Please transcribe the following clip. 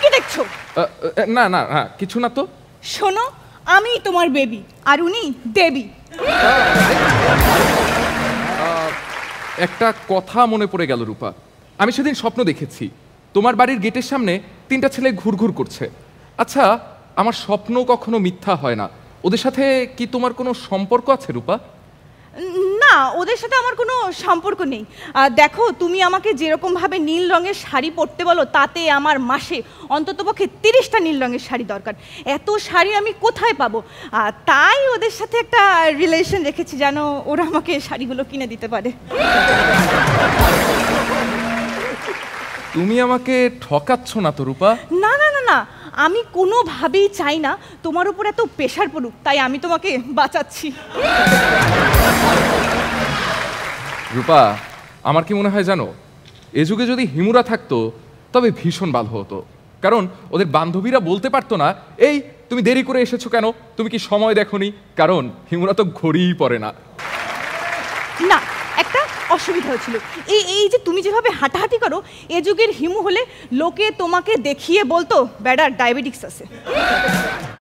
কি দেখছো? না না কিছু না তো। শোনো, আমি তোমার বেবি আর উনি দেবী। একটা কথা মনে পড়ে গেল রূপা, আমি সেদিন স্বপ্ন দেখেছি তোমার বাড়ির গেটের সামনে 3টা ছেলে ঘুরঘুর করছে। আচ্ছা, আমার স্বপ্ন কখনো মিথ্যা হয় না, ওদের সাথে কি তোমার কোনো সম্পর্ক আছে রূপা? না, ওদের সাথে আমার কোনো সম্পর্ক নেই। দেখো, তুমি আমাকে যেরকমভাবে নীল রঙের শাড়ি পরতে বলো, তাতে আমার মাসে অন্ততপক্ষে 30টা নীল রঙের শাড়ি দরকার। এত শাড়ি আমি কোথায় পাবো? তাই ওদের সাথে একটা রিলেশন রেখেছি, যেন ওরা আমাকে শাড়িগুলো কিনে দিতে পারে। তুমি আমাকে ঠকাচ্ছ না তো রূপা? না না না না, আমি কোনোভাবেই চাই না তোমার উপর এত প্রেশার পড়ুক, তাই আমি তোমাকে বাঁচাচ্ছি। রূপা, আমার কি মনে হয় জানো, এ যুগে যদি হিমুরা থাকতো তবে ভীষণ ভালো হতো। কারণ ওদের বান্ধবীরা বলতে পারতো না, এই তুমি দেরি করে এসেছো কেন, তুমি কি সময় দেখোনি? কারণ হিমুরা তো ঘড়িই পরে না। না, একটা অসুবিধা হয়েছিল। এই যে তুমি যেভাবে হাঁটাহাঁটি করো, এ যুগের হিমু হলে লোকে তোমাকে দেখিয়ে বলতো বেডার ডায়াবেটিক্স আছে।